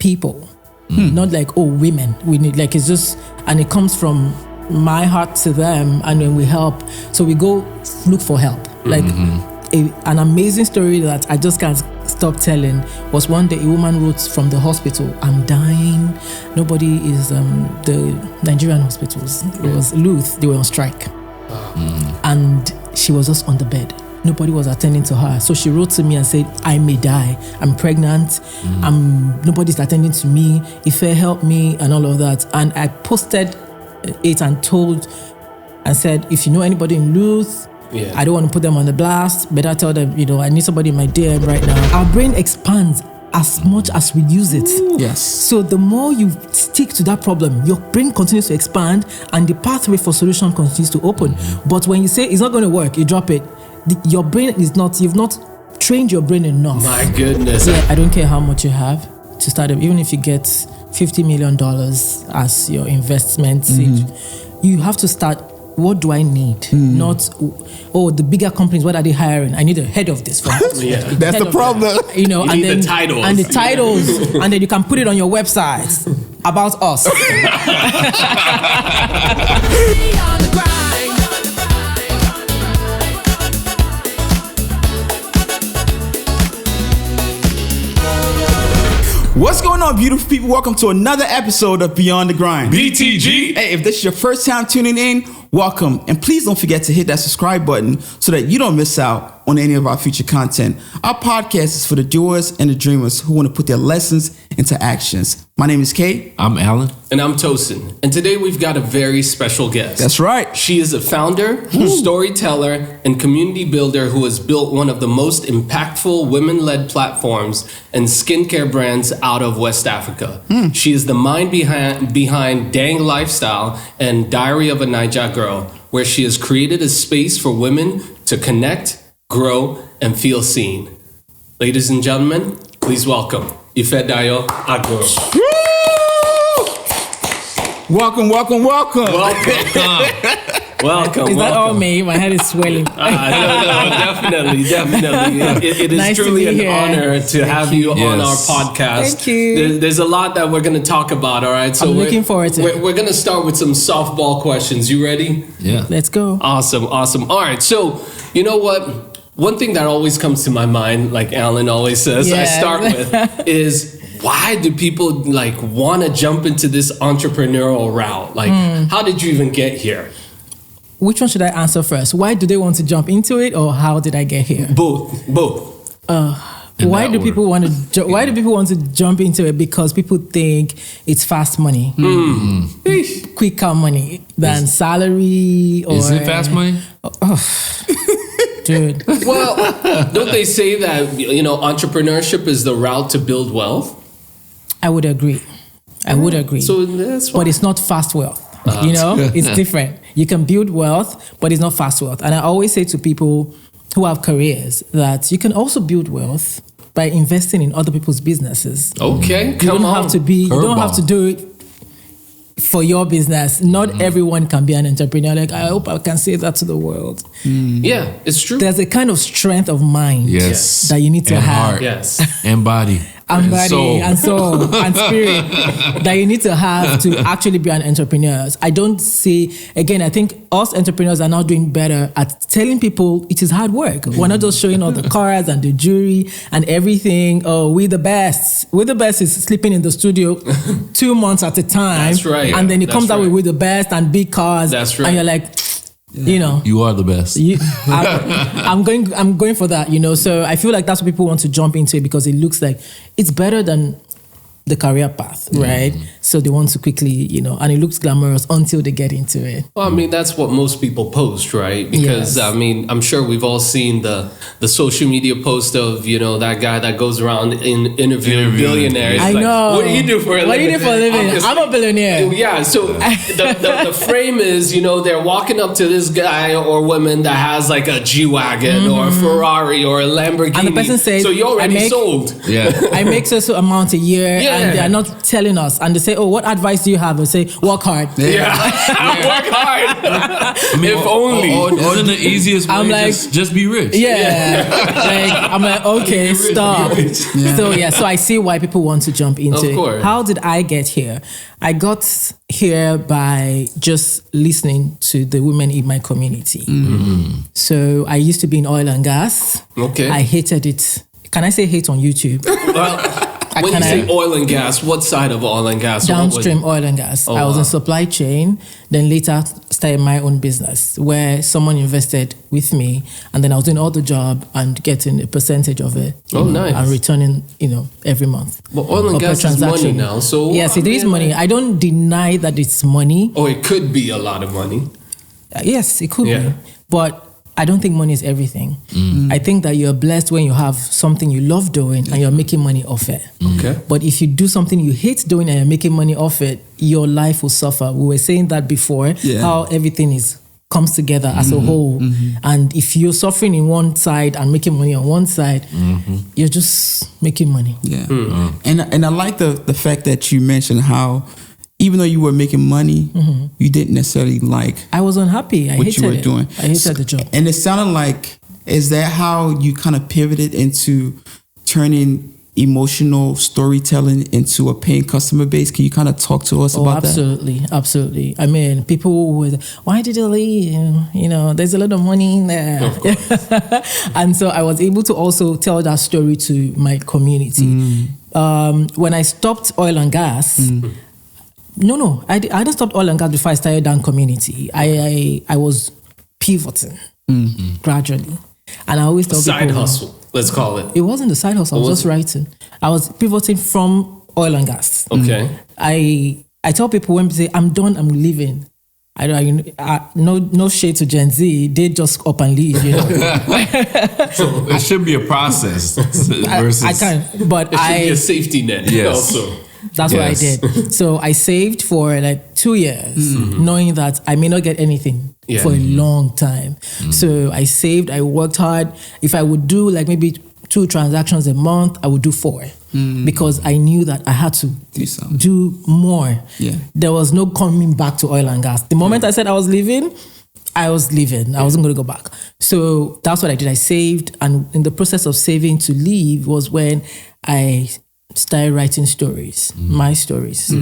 people, not like, oh, women. We need, like, it's just, and it comes from my heart to them, and then we help. So we go look for help. Like an amazing story that I just can't stop telling was one day a woman wrote from the hospital, I'm dying. Nobody is, the Nigerian hospitals, it was Luth, they were on strike. And she was just on the bed. Nobody was attending to her. So she wrote to me and said, I may die. I'm pregnant. Nobody's attending to me. Ife, help me, and all of that. And I posted it and told and said, if you know anybody in Luth, I don't want to put them on the blast. Better tell them, I need somebody in my DM right now. Our brain expands as much as we use it. Yes. So the more you stick to that problem, your brain continues to expand and the pathway for solution continues to open. But when you say it's not going to work, you drop it. Your brain is not, you've not trained your brain enough. My goodness. Yeah, I don't care how much you have to start up. Even if you get $50 million as your investment seed, you have to start, what do I need? Not, the bigger companies, what are they hiring? I need a head of this. That's the problem. You need the titles. And the titles. And then you can put it on your website about us. What's going on, beautiful people? Welcome to another episode of Beyond the Grind. BTG. Hey, if this is your first time tuning in, welcome. And please don't forget to hit that subscribe button so that you don't miss out on any of our future content. Our podcast is for the doers and the dreamers who want to put their lessons into actions. My name is Kay. I'm Alan. And I'm Tosin. And today we've got a very special guest. That's right. She is a founder, storyteller, and community builder who has built one of the most impactful women-led platforms and skincare brands out of West Africa. She is the mind behind Dang Lifestyle and Diary of a Naija Girl, where she has created a space for women to connect, grow, and feel seen. Ladies and gentlemen, please welcome Ifedayo Agbo. Welcome. Welcome. Is that all me? My head is swelling. No, definitely. It is Nice truly an here. honor to have you on our podcast. Thank you. There's a lot that we're going to talk about, all right? So I'm looking forward to it. We're going to start with some softball questions. You ready? Yeah. Let's go. Awesome. All right, so you know what? One thing that always comes to my mind, like Alan always says, I start with, is why do people want to jump into this entrepreneurial route? How did you even get here? Which one should I answer first? Why do they want to jump into it, or how did I get here? Both. Why do people want to jump into it? Because people think it's fast money, quicker money than salary. Or Is it fast money? Dude. Well, don't they say that entrepreneurship is the route to build wealth? I would agree. So that's why. But it's not fast wealth. It's different. You can build wealth, but it's not fast wealth. And I always say to people who have careers that you can also build wealth by investing in other people's businesses. Okay, You don't have to do it for your business. Not everyone can be an entrepreneur. I hope I can say that to the world. Yeah, it's true. There's a kind of strength of mind that you need to and have. Heart. Yes. And body. And body and soul and spirit that you need to have to actually be an entrepreneur. I don't say, again, I think us entrepreneurs are now doing better at telling people it is hard work. We're not just showing all the cars and the jewelry and everything. Oh, we're the best. We're the best is sleeping in the studio 2 months at a time. That's right. And then it comes out with we're the best and big cars. That's right. And you're like, You are the best. I'm going for that, So I feel like that's what people want to jump into it because it looks like it's better than the career path, right? So they want to quickly, and it looks glamorous until they get into it. Well, I mean, that's what most people post, right? Because, Yes. I mean, I'm sure we've all seen the social media post of, that guy that goes around interviewing billionaires. I know. What do you do for a living? What do you do for a living? I'm a billionaire. Yeah, so the frame is, they're walking up to this guy or woman that has like a G-Wagon or a Ferrari or a Lamborghini. And the person says, so you're already sold. Yeah. I make so amount a year. Yeah, and they are not telling us. And they say, "Oh, what advice do you have?" They say, "Work hard." Work hard. If only. Isn't the easiest way? I'm like, just be rich. I'm like, okay, stop. So I see why people want to jump into Of course. it. How did I get here? I got here by just listening to the women in my community. So I used to be in oil and gas. Okay. I hated it. Can I say hate on YouTube? When you say oil and gas, what side of oil and gas? Downstream oil and gas. I was in supply chain, then later started my own business where someone invested with me, and then I was doing all the job and getting a percentage of it. Nice. And returning, every month. But oil and gas is money now, so... Yes, it is money. I don't deny that it's money. Or it could be a lot of money. Yes, it could be. But I don't think money is everything. I think that you're blessed when you have something you love doing and you're making money off it. Okay. But if you do something you hate doing and you're making money off it, your life will suffer. We were saying that before, how everything comes together as a whole. And if you're suffering in one side and making money on one side, you're just making money. Yeah. And I like the fact that you mentioned how even though you were making money, you didn't necessarily like. I was unhappy. I what hated you were it. doing. I hated the job. And it sounded like, is that how you kind of pivoted into turning emotional storytelling into a paying customer base? Can you kind of talk to us about that? Absolutely. I mean, people would, why did you leave? There's a lot of money in there. And so I was able to also tell that story to my community. When I stopped oil and gas, No, I didn't stop oil and gas before I started down community. I was pivoting gradually. And I always tell people... Side hustle, let's call it. It wasn't a side hustle, I was just writing. I was pivoting from oil and gas. Okay. I tell people when they say, I'm done, I'm leaving. No shade to Gen Z, they just up and leave, So it should be a process versus... I can't, but it should be a safety net also. That's what I did. So I saved for like 2 years, knowing that I may not get anything for a long time. So I saved, I worked hard. If I would do like maybe 2 transactions a month, I would do 4 because I knew that I had to do more. Yeah. There was no coming back to oil and gas. The moment I said I was leaving, I was leaving. I wasn't going to go back. So that's what I did. I saved. And in the process of saving to leave was when I started writing stories, my stories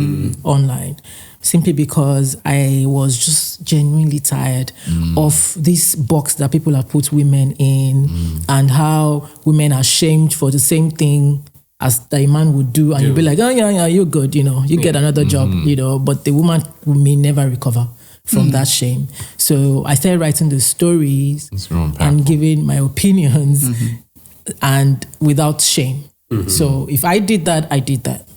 online, simply because I was just genuinely tired of this box that people have put women in and how women are shamed for the same thing as the man would do. And you'd be like, oh, yeah, you're good, you get another job, but the woman may never recover from that shame. So I started writing the stories and giving my opinions and without shame. So if I did that, I did that.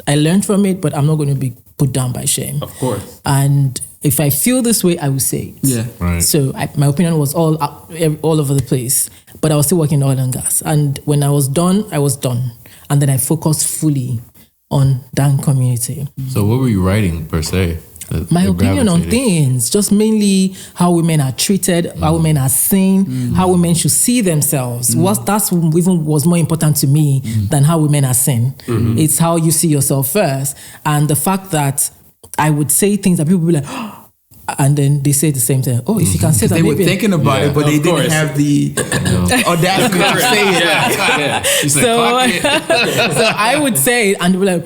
I learned from it, but I'm not going to be put down by shame. Of course. And if I feel this way, I will say it. Yeah. Right. So my opinion was all over the place, but I was still working in oil and gas. And when I was done, I was done. And then I focused fully on that community. So what were you writing per se? My opinion on things, just mainly how women are treated, how women are seen, how women should see themselves. That's even was more important to me than how women are seen. It's how you see yourself first. And the fact that I would say things that people would be like, oh, and then they say the same thing. Oh, if you can say that, they were thinking about it, but they didn't have the audacity to say it. So I would say it, and they were like,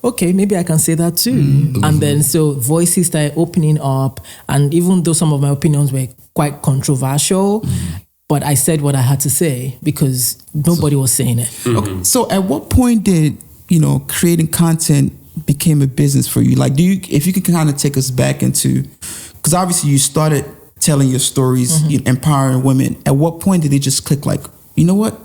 okay, maybe I can say that too. And then so voices started opening up. And even though some of my opinions were quite controversial, but I said what I had to say because nobody was saying it. Okay. So at what point did, creating content became a business for you? Like, if you could kind of take us back into, because obviously you started telling your stories, empowering women. At what point did it just click like, you know what?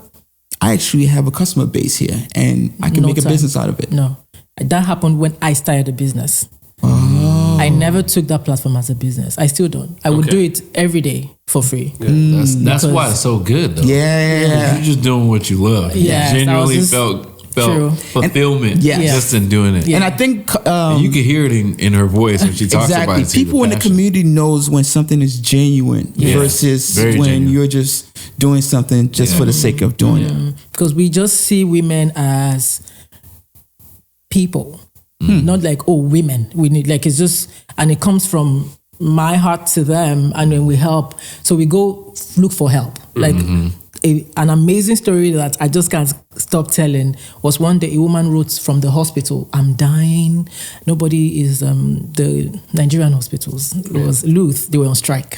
I actually have a customer base here and I can make a business out of it. No. That happened when I started a business. Oh. I never took that platform as a business. I still don't. I would do it every day for free. Yeah, that's why it's so good, though. Yeah. You're just doing what you love. Yeah, you genuinely felt fulfillment just in doing it. Yeah. And I think... and you can hear it in her voice when she talks about it. People in the community knows when something is genuine versus when you're just doing something just for the sake of doing it. Because we just see women as people, not like, oh, women. We need, like, it's just, and it comes from my heart to them, and when we help, so we go look for help. Like an amazing story that I just can't stop telling was one day a woman wrote from the hospital, "I'm dying. Nobody is the Nigerian hospitals. It was Luth. They were on strike,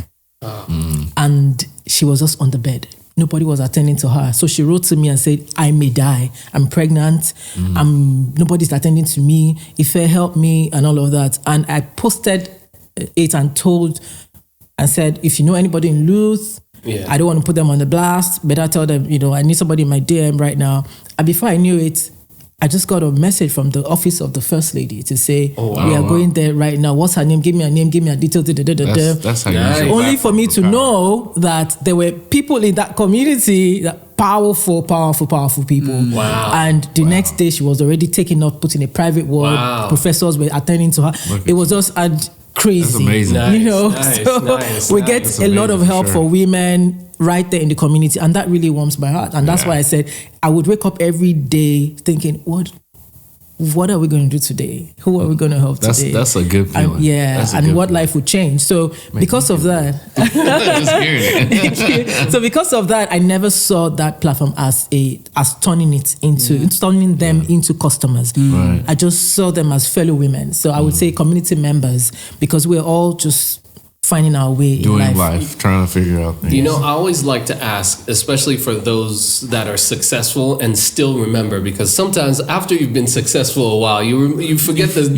and she was just on the bed. Nobody was attending to her. So she wrote to me and said, I may die. I'm pregnant. Nobody's attending to me. Ife, help me," and all of that. And I posted it and told and said, if you know anybody in Luth, I don't want to put them on the blast. Better tell them, I need somebody in my DM right now. And before I knew it, I just got a message from the office of the First Lady to say, we are going there right now. What's her name? Give me a name, give me a detail. That's how you Only for me to know that there were people in that community, that powerful people. Wow. And the next day she was already taken off, put in a private ward. Wow. Professors were attending to her. It was just crazy. That's amazing. We get a lot of help for women right there in the community, and that really warms my heart. And that's why I said I would wake up every day thinking, what are we going to do today? Who are we going to help today? That's a good feeling. And what life would change. So because of that, so because of that, I never saw that platform as turning them into customers. Right. I just saw them as fellow women. So I would say community members, because we're all just finding our way doing in life, trying to figure out things. I always like to ask, especially for those that are successful and still remember, because sometimes after you've been successful a while, you forget the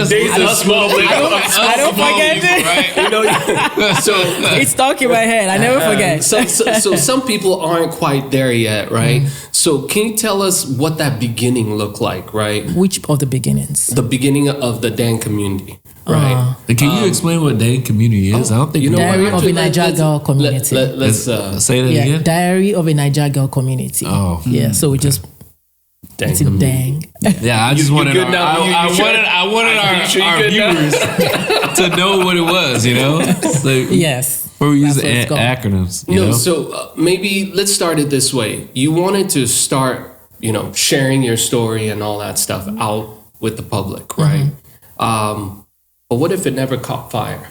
days of small. I don't forget it. So it's stuck in my head. I never forget. So some people aren't quite there yet, right? So can you tell us what that beginning looked like, right? Which of the beginnings? The beginning of the Dan community. Right. Can you explain what Dan community is? I don't think Diary of a Naija Girl Community. Let's say that again. Diary of a Naija Girl Community. Oh, yeah. So we just it's in dang. Yeah, I just wanted I wanted our viewers to know what it was. Like, yes. Where we use acronyms. So maybe let's start it this way. You wanted to start, sharing your story and all that stuff out with the public, right? But what if it never caught fire?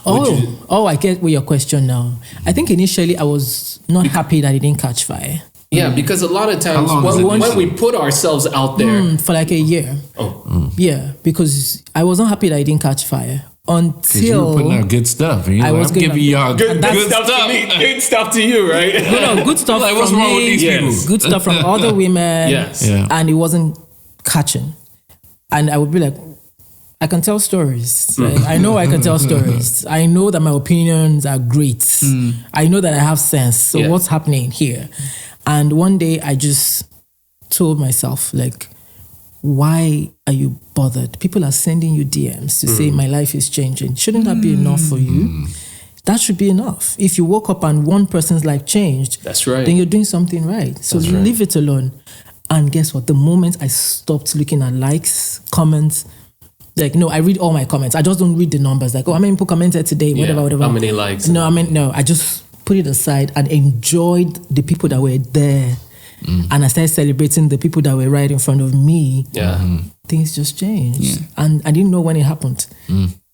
I get your question now. I think initially I was not happy that it didn't catch fire. Yeah, because a lot of times when we put ourselves out there for like a year. Yeah, because I was not happy that it didn't catch fire until you were putting out good stuff. I was giving y'all good stuff to me. Good stuff to you, right? Good stuff like, from what's wrong me. With these people? Good stuff from other women. Yes. Yeah. And it wasn't catching. And I would be like, I can tell stories. I know I can tell stories. I know that my opinions are great. I know that I have sense. So what's happening here? And one day I just told myself, like, why are you bothered? People are sending you DMs to say my life is changing. Shouldn't that be enough for you? That should be enough. If you woke up and one person's life changed, that's right. Then you're doing something right. So leave it alone. And guess what? The moment I stopped looking at likes, comments, I read all my comments. I just don't read the numbers. Like, how many people commented today? Whatever. How many likes? No. I just put it aside and enjoyed the people that were there. And I started celebrating the people that were right in front of me. Yeah. Things just changed. And I didn't know when it happened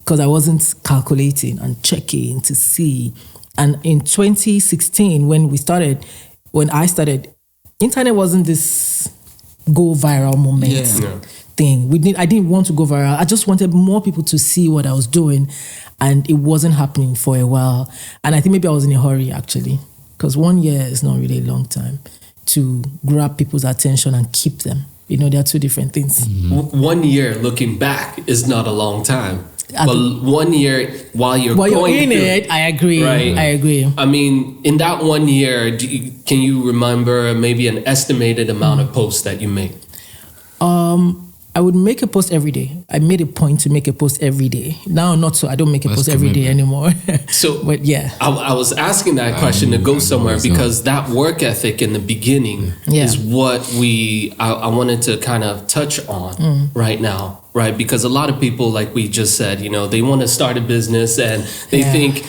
because I wasn't calculating and checking to see. And in 2016, when I started, internet wasn't this go viral moment. Thing. I didn't want to go viral. I just wanted more people to see what I was doing, and it wasn't happening for a while. And I think maybe I was in a hurry actually, because 1 year is not really a long time to grab people's attention and keep them. There are two different things. 1 year looking back is not a long time. But 1 year while you're in it, I agree. Right? I agree. I mean, in that 1 year, can you remember maybe an estimated amount of posts that you made? I would make a post every day. I made a point to make a post every day. Now, not so. I don't make a post every day anymore. So, but yeah, I was asking that question to go somewhere because that work ethic in the beginning is what I wanted to kind of touch on right now, right? Because a lot of people, like we just said, they want to start a business and they think,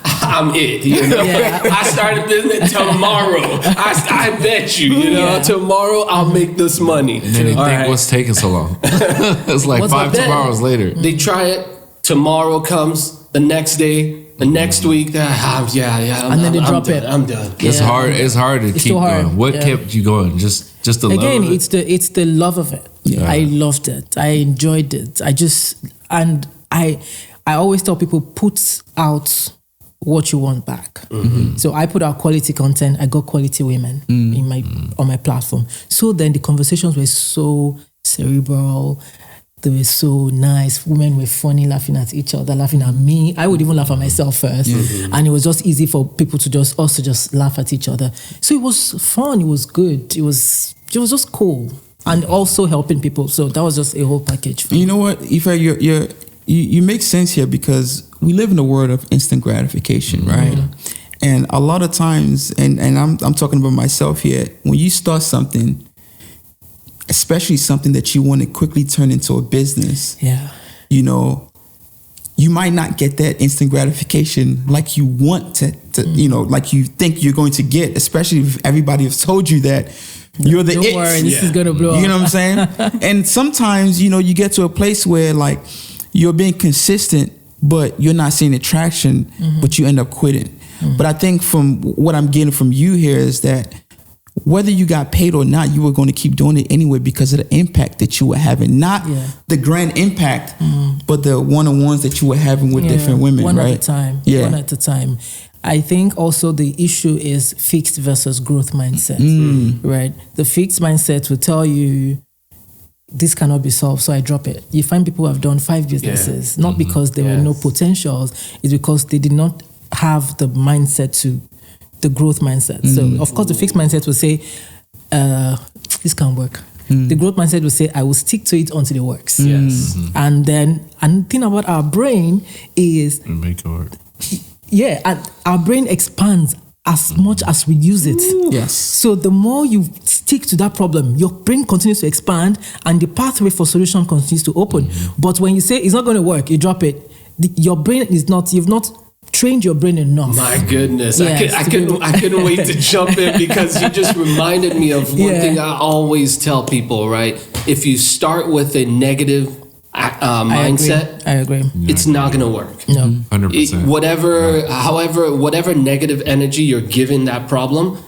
I'm it, you know. I start a business tomorrow. I bet you, you know, tomorrow I'll make this money. And then they think, what's taking so long? It's like 5 tomorrows later. They try it. Tomorrow comes. The next day. The next week. And then they drop it. I'm done. It's hard. It's hard to keep going. What kept you going? Just the love of it? It's the love of it. Yeah. I loved it. I enjoyed it. I always tell people, put out what you want back. Mm-hmm. So I put out quality content. I got quality women on my platform. So then the conversations were so cerebral. They were so nice. Women were funny, laughing at each other, laughing at me. I would even laugh at myself first. Mm-hmm. And it was just easy for people to just laugh at each other. So it was fun. It was good. It was just cool. And also helping people. So that was just a whole package. You know what, Ife, you make sense here because we live in a world of instant gratification, right? And a lot of times, and I'm talking about myself here, when you start something, especially something that you want to quickly turn into a business, you know, you might not get that instant gratification like you want to you know, like you think you're going to get, especially if everybody has told you that you're the Don't worry, this is going to blow up. You know what I'm saying? And sometimes, you know, you get to a place where like you're being consistent, but you're not seeing the traction, but you end up quitting. But I think from what I'm getting from you here is that whether you got paid or not, you were going to keep doing it anyway because of the impact that you were having. Not the grand impact, but the one-on-ones that you were having with different women, one right? At a time. Yeah. One at a time. I think also the issue is fixed versus growth mindset, right? The fixed mindset will tell you, this cannot be solved, so I drop it. You find people who have done 5 businesses, not because there were no potentials, it's because they did not have the mindset to the growth mindset. So of course the fixed mindset will say, this can't work. The growth mindset will say, I will stick to it until it works. Yes. And then, and the thing about our brain is, make it work. and our brain expands as much as we use it. Yes. So the more you stick to that problem, your brain continues to expand and the pathway for solution continues to open. But when you say it's not going to work, you drop it. Your brain is not, you've not trained your brain enough. My goodness. Yes, I couldn't wait to jump in because you just reminded me of one thing I always tell people, right? If you start with a negative mindset, I agree. It's not gonna work. No. 100%. Whatever negative energy you're giving that problem,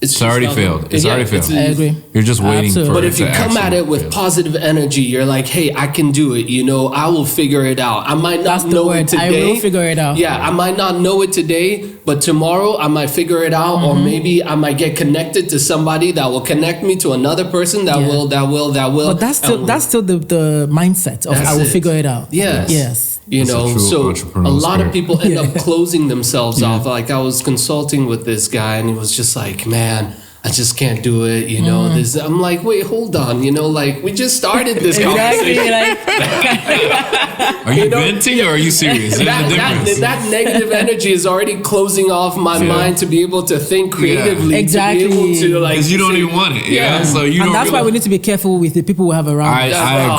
It's already failed. It's already failed. I agree. You're just waiting for it to But if you come at it with positive energy, you're like, hey, I can do it. You know, I will figure it out. I might not know it today. I will figure it out. Yeah, I might not know it today, but tomorrow I might figure it out, or maybe I might get connected to somebody that will connect me to another person that will. But that's still the mindset of I will figure it out. Yes. Yes. You know, so a lot of people end up closing themselves off. Like I was consulting with this guy and he was just like, man, I just can't do it. You know, this, I'm like, wait, hold on. You know, like we just started this conversation. Are you venting or are you serious? That negative energy is already closing off my mind to be able to think creatively. Exactly. To be able to like, because you don't even want it. Yeah. So you and don't. that's why we need to be careful with the people we have around. I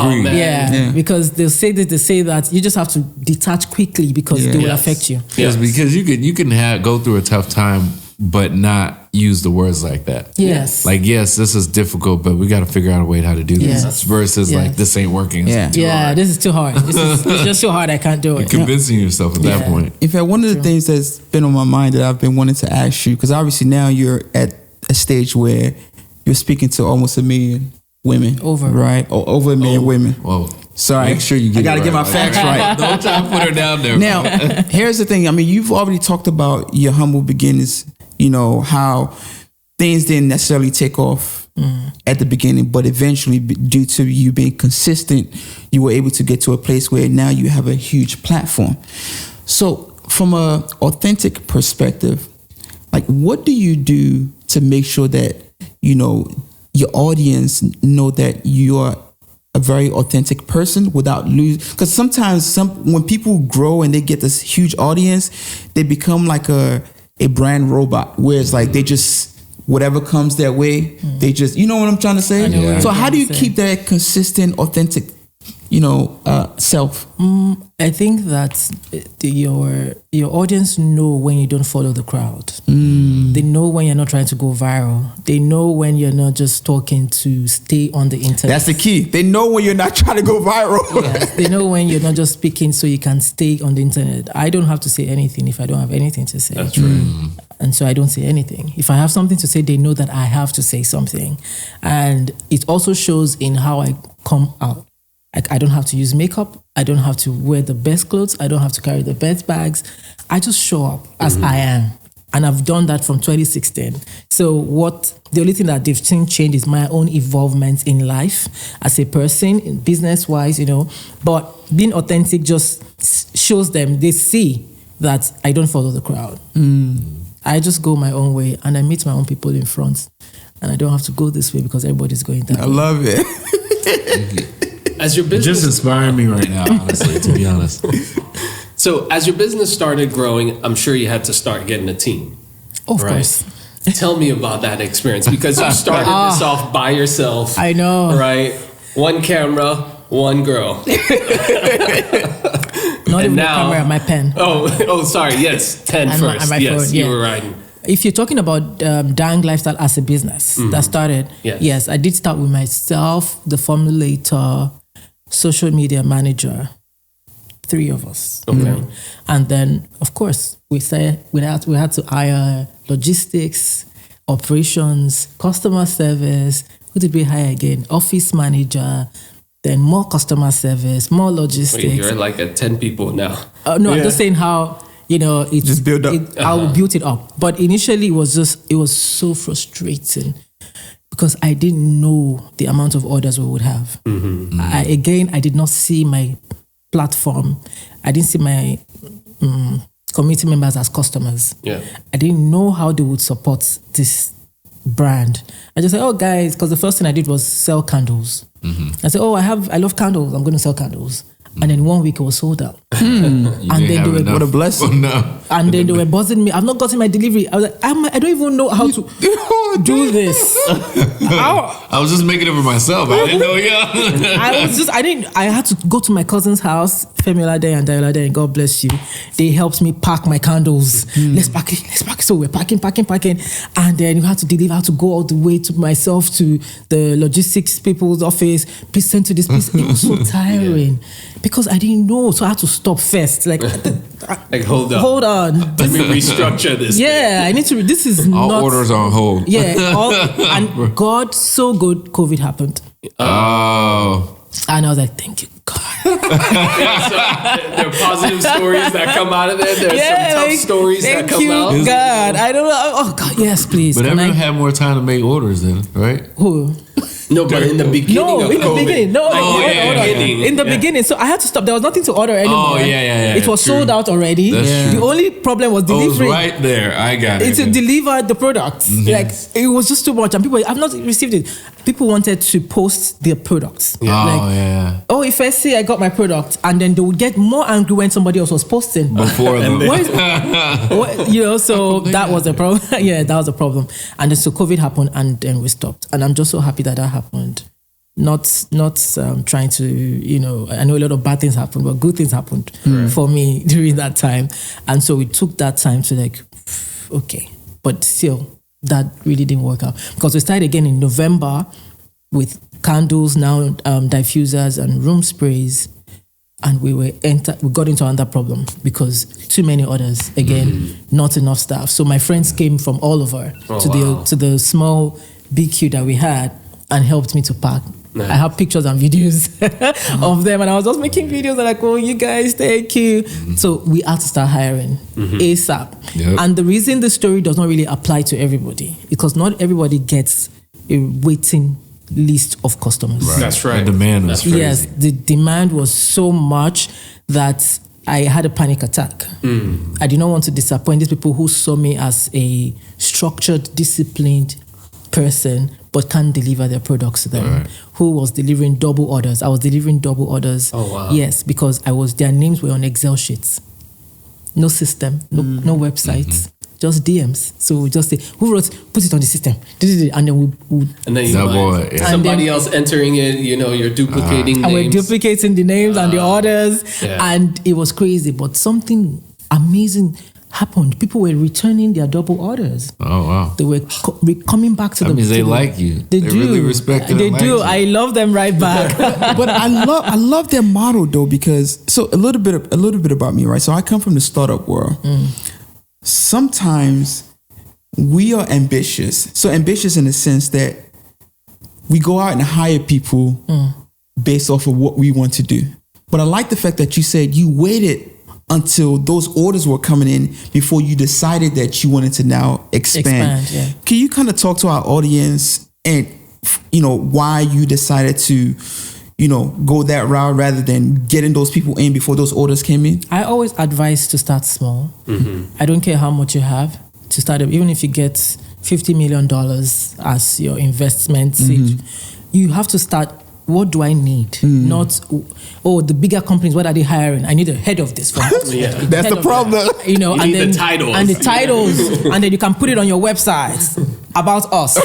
agree. Yeah, because they say that you just have to detach quickly because they will affect you. Yes, because you can go through a tough time, but not use the words like that. Yes. Like, yes, this is difficult, but we got to figure out a way how to do this. Yes. Versus like, this ain't working. It's too hard. This is too hard. It's just too hard. I can't do it. You're convincing yourself at that point. In fact, one of the things that's been on my mind that I've been wanting to ask you, because obviously now you're at a stage where you're speaking to almost 1 million women. Right? Or over 1 million women. Whoa. Sorry. Make sure you get I got to get my facts right. Don't try to put her down there. Now, here's the thing. I mean, you've already talked about your humble beginnings, you know, how things didn't necessarily take off at the beginning, but eventually, due to you being consistent, you were able to get to a place where now you have a huge platform. So from a authentic perspective, like what do you do to make sure that, you know, your audience know that you are a very authentic person without losing? Because sometimes when people grow and they get this huge audience, they become like a brand robot, where it's like they just, whatever comes their way, they just, you know what I'm trying to say? I know what So you're how do you trying to keep that consistent, authentic self? I think that your audience know when you don't follow the crowd. They know when you're not trying to go viral. They know when you're not just talking to stay on the internet. That's the key. They know when you're not trying to go viral. Yes, they know when you're not just speaking so you can stay on the internet. I don't have to say anything if I don't have anything to say. That's right. And so I don't say anything. If I have something to say, they know that I have to say something. And it also shows in how I come out. Like, I don't have to use makeup. I don't have to wear the best clothes. I don't have to carry the best bags. I just show up as I am. And I've done that from 2016. So the only thing that they've seen change is my own evolvement in life as a person, business-wise, But being authentic just shows them, they see that I don't follow the crowd. I just go my own way and I meet my own people in front. And I don't have to go this way because everybody's going that way. I love it. As your business, just inspiring me right now, honestly, to be honest. So as your business started growing, I'm sure you had to start getting a team. Of course. Tell me about that experience, because you started this off by yourself. I know. Right? One camera, one girl. Not even now, the camera, my pen. Oh, sorry. Yes, pen and first. My yes, phone, you were right. If you're talking about Dang Lifestyle as a business that started, yes, I did start with myself, the formulator, social media manager, 3 of us. Okay. And then, of course, we had to hire logistics, operations, customer service. Who did we hire again? Office manager, then more customer service, more logistics. Wait, you're like at 10 people now. No, I'm just saying how, it just build up. How we built it up. But initially it was so frustrating because I didn't know the amount of orders we would have. I did not see my platform. I didn't see my community members as customers. Yeah. I didn't know how they would support this brand. I just said, oh guys, because the first thing I did was sell candles. I said, I love candles. I'm going to sell candles. And then 1 week it was sold out. And then they were, what a blessing. And then they were buzzing me. I've not gotten my delivery. I was like, I don't even know how to do this. I was just making it for myself. I didn't know. I had to go to my cousin's house, Femiola Day and Diola Day, and God bless you. They helped me pack my candles. Let's pack it. So we're packing. And then you had to deliver. I had to go all the way to myself to the logistics people's office. Please send to this place. It was so tiring. Because I didn't know, so I had to stop first. Like hold on. Let me restructure this. Yeah, I need to. This is all not orders on hold. Yeah, and God, so good, COVID happened. Oh. And I was like, thank you, God. So there are positive stories that come out of there. There's some tough stories that come out. Thank you, God. I don't know. Oh God, yes, please. But everyone had more time to make orders then, right? Who? No, but in the beginning of COVID. In the beginning. So I had to stop. There was nothing to order anymore. Oh, yeah. It was sold out already. That's The only problem was delivery. Oh, right there. I got it. To deliver the product. Like, it was just too much. And people, I've not received it. People wanted to post their products. Oh, if I say I got my product, and then they would get more angry when somebody else was posting. Before them. So that was a problem. Yeah, that was a problem. And then so COVID happened, and then we stopped. And I'm just so happy that happened. Not trying to, I know a lot of bad things happened, but good things happened for me during that time. And so we took that time to okay. But still, that really didn't work out. Because we started again in November with candles, now diffusers and room sprays. And we got into another problem because too many orders. Again, not enough staff. So my friends came from all over to the small BQ that we had and helped me to pack. Nice. I have pictures and videos of them, and I was just making videos and like, oh, you guys, thank you. So we had to start hiring ASAP. Yep. And the reason the story does not really apply to everybody, because not everybody gets a waiting list of customers. Right. That's right. The demand was crazy. Yes, the demand was so much that I had a panic attack. I did not want to disappoint these people who saw me as a structured, disciplined person, but can't deliver their products to them. Right. Who was delivering double orders? I was delivering double orders. Oh, wow. Yes, because their names were on Excel sheets. No system, no websites. just DMs. So we just say, who wrote, put it on the system. And then and then somebody else entering it, you're duplicating names. And we're duplicating the names and the orders. Yeah. And it was crazy, but something amazing happened. People were returning their double orders. Oh, wow. They were coming back to that means they like you. They do. Really respect it. They do. I love them right back. But I love their model though, because so a little bit about me, right? So I come from the startup world. Sometimes we are ambitious. So ambitious in the sense that we go out and hire people based off of what we want to do. But I like the fact that you said you waited until those orders were coming in before you decided that you wanted to now expand. Yeah. Can you kind of talk to our audience and, why you decided to, go that route rather than getting those people in before those orders came in? I always advise to start small. I don't care how much you have to start up. Even if you get $50 million as your investment seed, you have to start. What do I need? Not, the bigger companies, what are they hiring? I need a head of this. That's the problem. You need the titles. And the titles. And then you can put it on your website about us.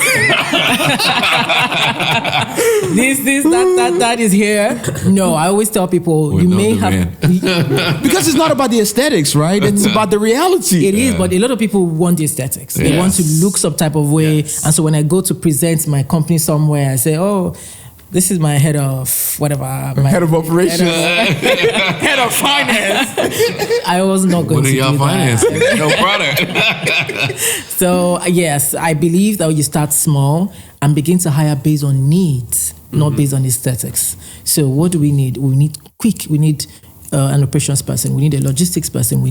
that is here. No, I always tell people, because it's not about the aesthetics, right? It's about the reality. It is, but a lot of people want the aesthetics. They want to look some type of way. Yes. And so when I go to present my company somewhere, I say, this is my head of whatever. My head of operations. Head of finance. I was not going to do that. What are y'all financing? No product. So, yes, I believe that you start small and begin to hire based on needs, not based on aesthetics. So what do we need? We need we need an operations person. We need a logistics person.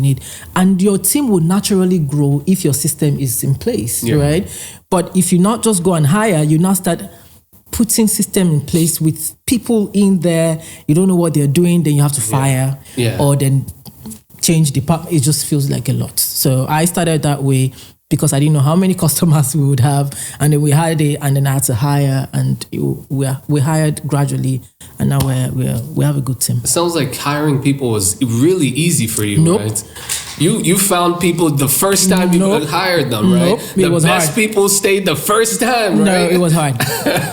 And your team will naturally grow if your system is in place, right? But if you not just go and hire, you now start putting system in place with people in there, you don't know what they're doing, then you have to fire or then change department. It just feels like a lot. So I started that way because I didn't know how many customers we would have, and then we hired it, and then I had to hire, and we hired gradually, and now we have a good team. It sounds like hiring people was really easy for you, right? You found people the first time you hired them, right? The best people stayed the first time, right? No, it was hard.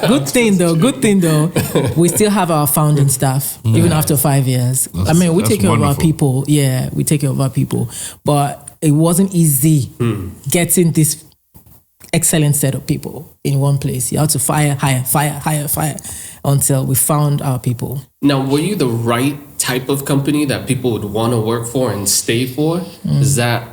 Good thing though, we still have our founding staff, even after 5 years. We take care of our people. Yeah, we take care of our people. But it wasn't easy getting this excellent set of people in one place. You have to hire until we found our people. Now, were you the right type of company that people would want to work for and stay for? Is that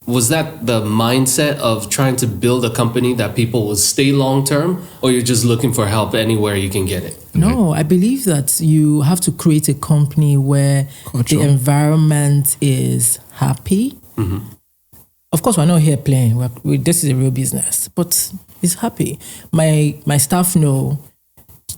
was that the mindset of trying to build a company that people will stay long term, or you're just looking for help anywhere you can get it? No, I believe that you have to create a company where the environment is happy. Of course, we're not here playing. This is a real business, but it's happy. My staff know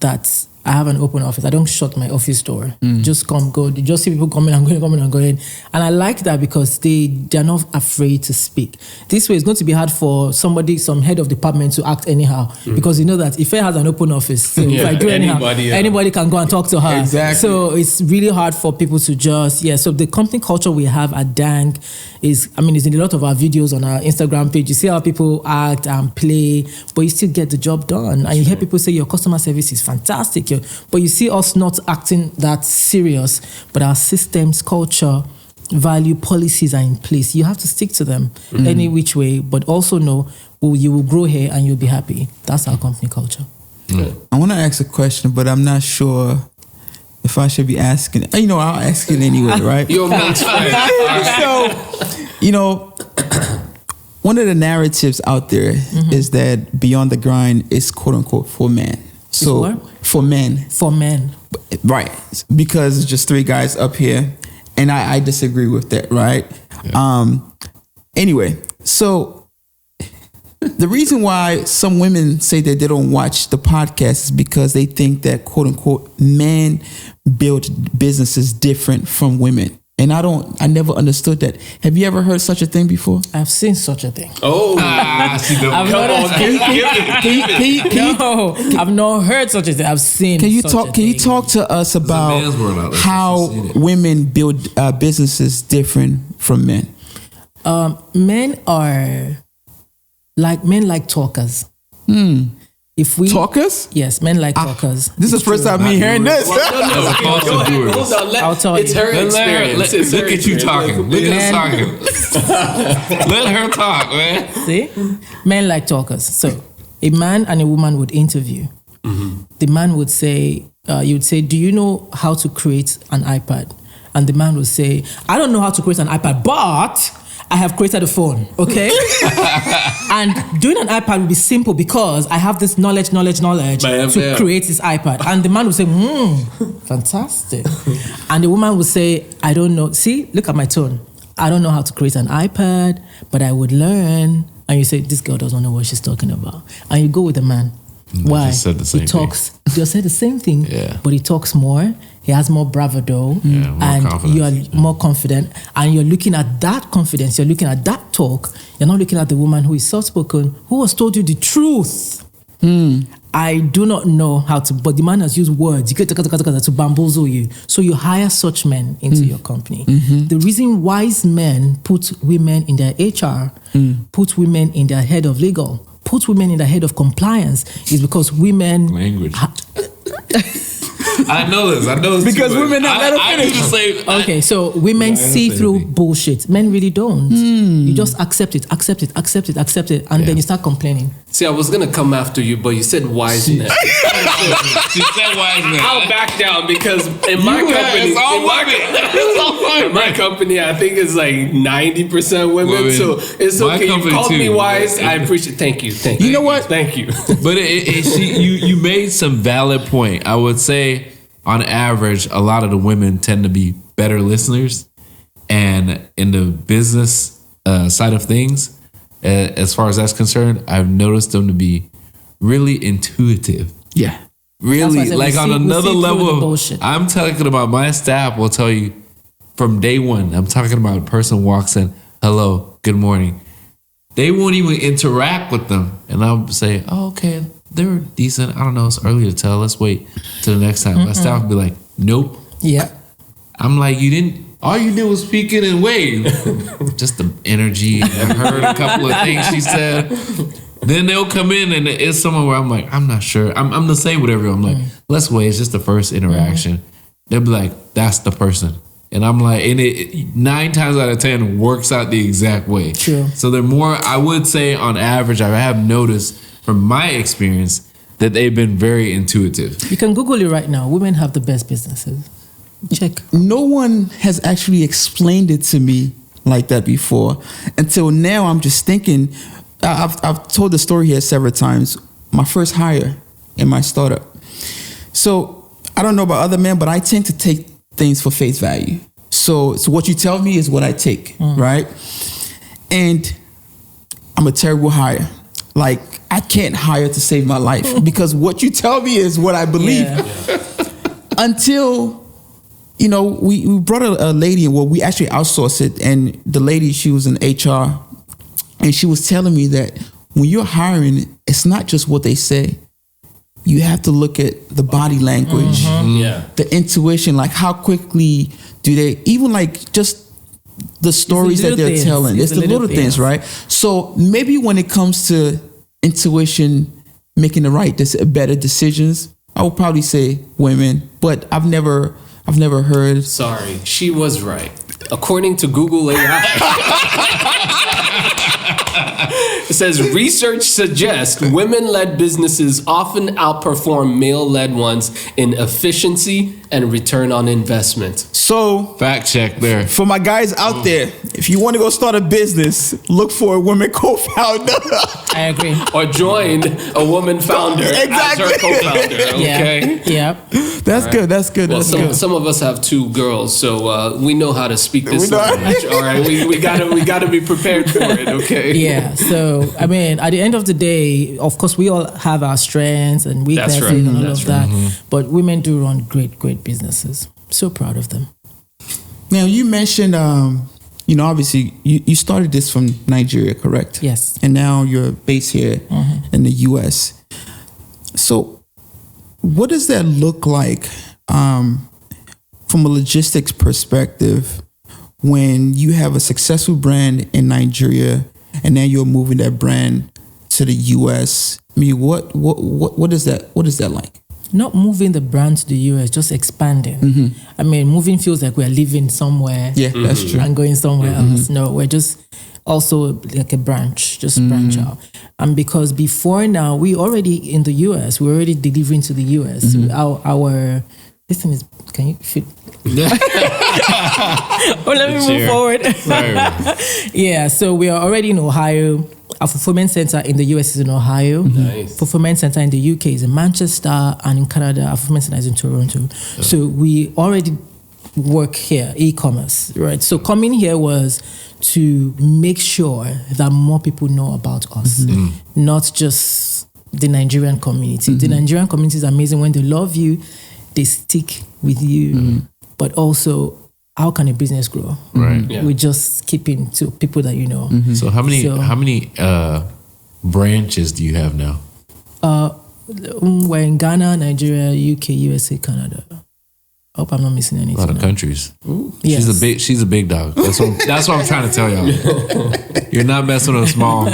that I have an open office. I don't shut my office door. Just come, go. You just see people coming and going. And I like that because they're not afraid to speak. This way, it's going to be hard for some head of department to act anyhow, because you know that if I has an open office, so if I do anyhow, anybody can go and talk to her. Exactly. So it's really hard for people to just, So the company culture we have at Dang is, it's in a lot of our videos on our Instagram page. You see how people act and play, but you still get the job done. And you hear people say your customer service is fantastic. But you see us not acting that serious, but our systems, culture, value, policies are in place. You have to stick to them any which way, but also know you will grow here and you'll be happy. That's our company culture. I want to ask a question, but I'm not sure if I should be asking. I'll ask it anyway, right? You're amongst friends. So, one of the narratives out there is that Beyond the Grind is quote unquote for men. So for men. Right. Because it's just three guys up here. And I disagree with that, right? Yeah. Anyway, so the reason why some women say that they don't watch the podcast is because they think that quote unquote men build businesses different from women. And I never understood that. Have you ever heard such a thing before? I've seen such a thing. I've not heard such a thing. I've seen. Can you talk to us about how women build businesses different from men? Men like talkers. If we talkers, yes, men like talkers. This is the first time me hearing this. Hold on, I'll tell you. It's her experience. Look at you talking. Look at us talking. Let her talk, man. See, men like talkers. So a man and a woman would interview. The man would say, you would say, do you know how to create an iPad? And the man would say, I don't know how to create an iPad, but I have created a phone, okay? And doing an iPad would be simple because I have this knowledge to create this iPad. And the man would say, fantastic. And the woman would say, I don't know. See, look at my tone. I don't know how to create an iPad, but I would learn. And you say, this girl doesn't know what she's talking about. And you go with the man. Why? Just said the same thing. They said the same thing, but he talks more. He has more bravado, and you are more confident. And you're looking at that confidence. You're looking at that talk. You're not looking at the woman who is soft-spoken, who has told you the truth. I do not know how to, but the man has used words to bamboozle you. So you hire such men into your company. The reason wise men put women in their HR, put women in their head of legal, put women in the head of compliance is because women... Language. I know this because women not let her finish. Okay, so women see through bullshit. Men really don't. You just accept it, and then you start complaining. See, I was gonna come after you, but you said wise men. She said wise men. I'll back down because in my company, I think it's like 90% women. So it's okay. You called me wise. I appreciate. Thank you. You know what? Thank you. But you made some valid point. I would say, on average, a lot of the women tend to be better listeners, and in the business side of things, as far as that's concerned, I've noticed them to be really intuitive. Yeah, really, like on another level. I'm talking about my staff will tell you from day one. I'm talking about a person walks in, hello, good morning. They won't even interact with them, and I'll say, oh, okay. They were decent. I don't know. It's early to tell. Let's wait till the next time. My staff would be like, nope. Yeah. I'm like, all you did was speak it and wave. Just the energy. I heard a couple of things she said. Then they'll come in and it's somewhere where I'm like, I'm not sure. I'm the same with everyone. I'm like, let's wait. It's just the first interaction. They'll be like, that's the person. And I'm like, and it 9 times out of 10 works out the exact way. True. So they're more, I would say on average, I have noticed from my experience that they've been very intuitive. You can Google it right now. Women have the best businesses. Check. No one has actually explained it to me like that before. Until now, I'm just thinking, I've told the story here several times. My first hire in my startup. So I don't know about other men, but I tend to take things for face value. So what you tell me is what I take, right? And I'm a terrible hire. Like, I can't hire to save my life because what you tell me is what I believe. Until, we brought a lady in. Well, we actually outsourced it. And the lady, she was in HR. And she was telling me that when you're hiring, it's not just what they say. You have to look at the body language, the intuition, like how quickly do they, even like just the stories that they're telling. It's the little things, right? So maybe when it comes to intuition, making the better decisions, I would probably say women, but I've never heard. Sorry, she was right. According to Google AI. It says research suggests women-led businesses often outperform male-led ones in efficiency and return on investment. So, fact check there. For my guys out there, if you want to go start a business, look for a woman co-founder. I agree. Or join a woman founder as her co-founder. Okay. Yeah. That's good. That's good. Well, That's good. Some of us have 2 girls, so we know how to speak this language. All right, we gotta be prepared for it. Okay. Yeah. So I mean, at the end of the day, of course, we all have our strengths and weaknesses and all of that. But women do run great businesses. So proud of them. Now you mentioned, obviously you started this from Nigeria, correct? Yes. And now you're based here in the U.S. So, what does that look like from a logistics perspective when you have a successful brand in Nigeria and then you're moving that brand to the US? I mean, what is that like? Not moving the brand to the US, just expanding. I mean, moving feels like we're living somewhere. Yeah, that's true. And going somewhere else. No, we're just also like a branch, just branch out. And because before now, we already in the US, we're already delivering to the US. Our this thing is, can you fit? Oh, let me move forward. Yeah, so we are already in Ohio. Our fulfillment center in the US is in Ohio. Nice. Fulfillment center in the UK is in Manchester, and in Canada, our fulfillment center is in Toronto. So we already work here, e-commerce, right? So coming here was to make sure that more people know about us, not just the Nigerian community. The Nigerian community is amazing. When they love you, they stick with you. But also, how can a business grow? Right. Yeah. We just keeping to people that you know. So how many branches do you have now? We're in Ghana, Nigeria, UK, USA, Canada. I hope I'm not missing anything. A lot of now. countries. Yes. She's a big dog. That's what I'm trying to tell y'all. You're not messing with a small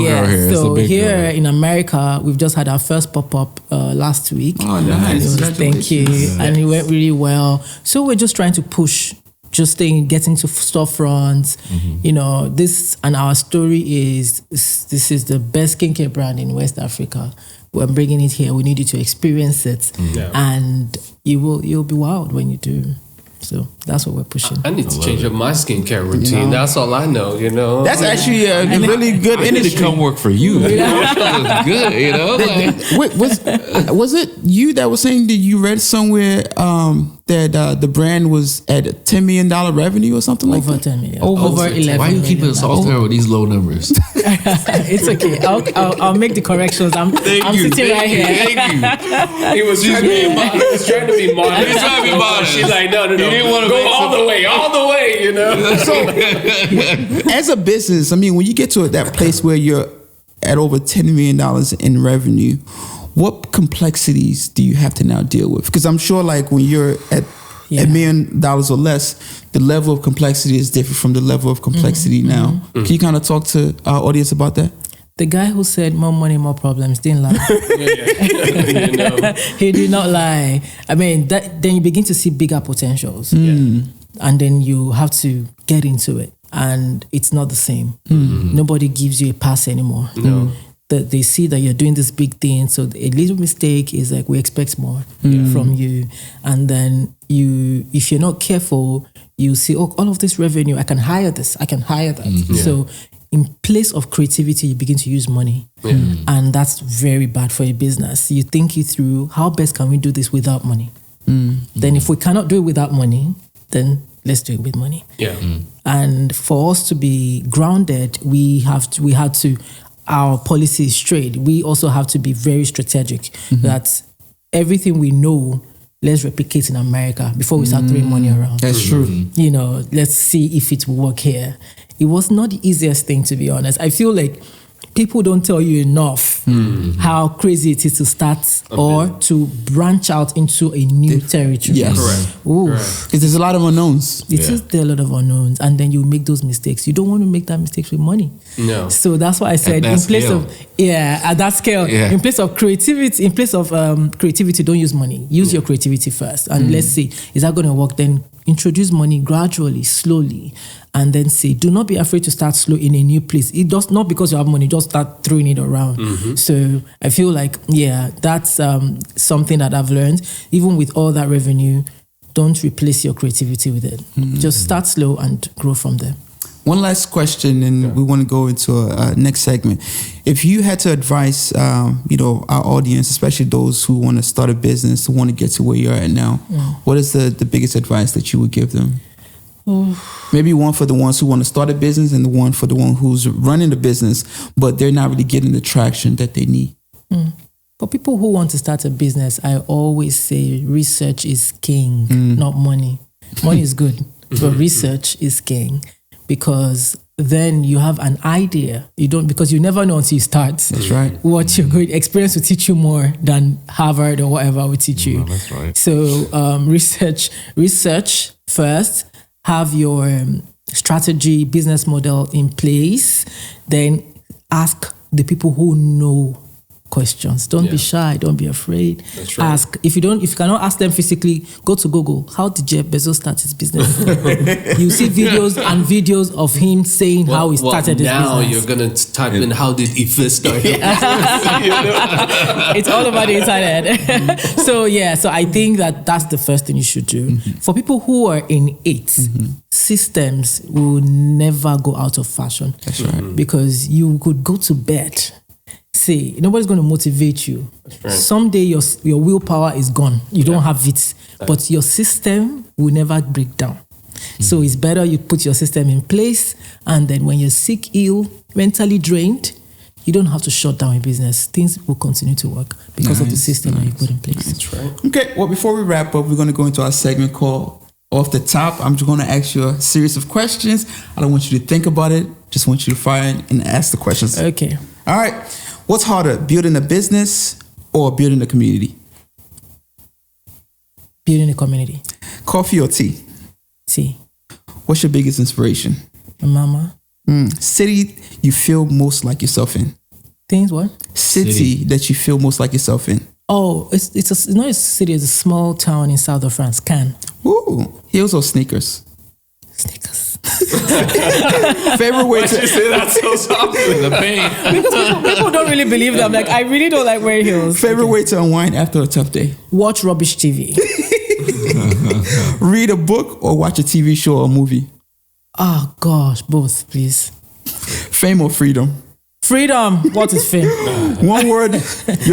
girl here. It's a So big here girl. in America, we've just had our first pop-up last week. Oh, nice. Thank you. And it went really well. So we're just trying to push, just getting to storefronts. You know, this and our story is, this is the best skincare brand in West Africa. We're bringing it here. We need you to experience it. And you'll be wild when you do. So that's what we're pushing. I need to change up my skincare routine. That's all I know, you know. That's actually a really good I need to industry. come work for you. It's good, you know. Like, Wait, was it you that was saying that you read somewhere that the brand was at a $10 million revenue or something like Over that? 10 million. Over Over 10. 11 why are you keeping us all there with these low numbers? It's okay. I'll make the corrections. I'm sitting right here. Thank you. He was trying to be modest. He was trying to be modest. He was trying to be modest. She's like, no. He didn't want to go all the way, you know. So, as a business, I mean, when you get to that place where you're at over $10 million in revenue, what complexities do you have to now deal with? Because I'm sure, like, when you're at $1 million or less, the level of complexity is different from the level of complexity now. Can you kind of talk to our audience about that? The guy who said more money, more problems didn't lie. You know. He did not lie. I mean, then you begin to see bigger potentials. And then you have to get into it. And it's not the same. Nobody gives you a pass anymore. No. That they see that you're doing this big thing. So a little mistake is like, we expect more from you. And then if you're not careful, you see, oh, all of this revenue, I can hire this, I can hire that. So in place of creativity, you begin to use money. And that's very bad for a business. You think it through, how best can we do this without money? Then if we cannot do it without money, then let's do it with money. And for us to be grounded, we had to, our policy is straight. We also have to be very strategic that everything we know, let's replicate in America before we start throwing money around. That's true. You know, let's see if it will work here. It was not the easiest thing, to be honest. I feel like people don't tell you enough how crazy it is to start or to branch out into a new territory. Yes. Correct. Because there's a lot of unknowns. There are a lot of unknowns, and then you make those mistakes. You don't want to make that mistake with money. No. So that's why I said, that in place scale. at that scale, in place of creativity, don't use money. Use your creativity first, and let's see, is that going to work? Then introduce money gradually, slowly, and then say, do not be afraid to start slow in a new place. It does not because you have money, just start throwing it around. So I feel like, that's something that I've learned. Even with all that revenue, don't replace your creativity with it. Just start slow and grow from there. One last question, and we want to go into a next segment. If you had to advise, our audience, especially those who want to start a business, who want to get to where you're at now, what is the biggest advice that you would give them? Maybe one for the ones who want to start a business and the one for the one who's running the business, but they're not really getting the traction that they need. For people who want to start a business, I always say research is king, not money. Money is good, but research is king, because then you have an idea. Because you never know until you start. That's right. What you're going, experience will teach you more than Harvard or whatever will teach you. That's right. So research first. have your strategy, business model in place, then ask the people who know questions. Don't be shy. Don't be afraid. That's right. Ask. If you cannot ask them physically, go to Google. How did Jeff Bezos start his business? You see videos of him saying how he started his business. Now you're gonna type in how did Ife start? It's all about the internet. So I think that's the first thing you should do. For people who are in it, systems will never go out of fashion. That's right. Because you could go to bed. Say nobody's going to motivate you. Right. Someday your willpower is gone. You don't have it, but your system will never break down. So it's better you put your system in place, and then when you're sick, ill, mentally drained, you don't have to shut down your business. Things will continue to work because of the system that you put in place. That's right. Okay, well, before we wrap up, we're going to go into our segment called Off the Top. I'm just going to ask you a series of questions. I don't want you to think about it. Just want you to fire and ask the questions. Okay. All right. What's harder, building a business or building a community? Building a community. Coffee or tea? Tea. What's your biggest inspiration? My mama. City you feel most like yourself in? Things what? City that you feel most like yourself in? Oh, it's not a city. It's a small town in south of France. Cannes. Ooh, heels or sneakers? Sneakers. Favorite way Why'd you say that so softly? The pain. Because people don't really believe them. Like, I really don't like wearing heels. Favorite way to unwind after a tough day? Watch rubbish TV. Read a book or watch a TV show or movie? Oh gosh, both, please. Fame or freedom? Freedom. What is fame? One word that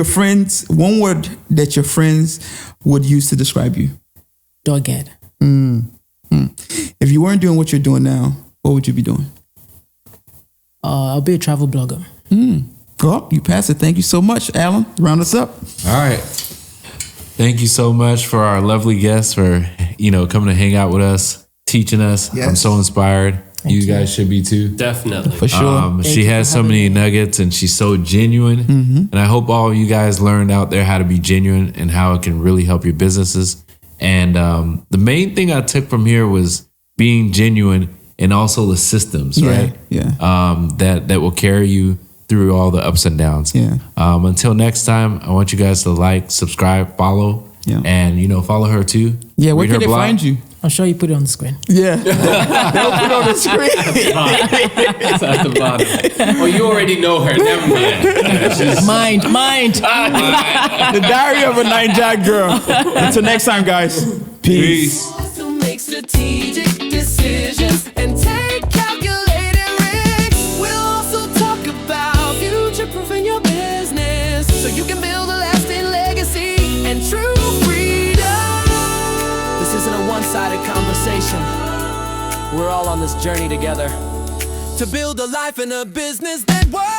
your friends would use to describe you. Dogged. If you weren't doing what you're doing now, what would you be doing? I'll be a travel blogger. Well, you passed it. Thank you so much, Alan. Round us up. All right. Thank you so much for our lovely guests for, coming to hang out with us, teaching us. Yes. I'm so inspired. Thank you. Guys should be too. Definitely. For sure. She has so many nuggets and she's so genuine. And I hope all of you guys learned out there how to be genuine and how it can really help your businesses. And the main thing I took from here was being genuine and also the systems, right? Yeah. That will carry you through all the ups and downs. Yeah. Until next time, I want you guys to like, subscribe, follow, and follow her too. Yeah, where Read her can they blog. find you? I'm sure you put it on the screen. Yeah. They'll put it on the screen. It's at the bottom. Oh, you already know her. Never mind. It's just- Mind. The Diary of a Naija Girl. Until next time, guys. Peace. To make strategic decisions and take calculated risks. We'll also talk about future-proofing your business so you can build a lasting legacy and true freedom. This isn't a one-sided conversation. We're all on this journey together to build a life and a business that works.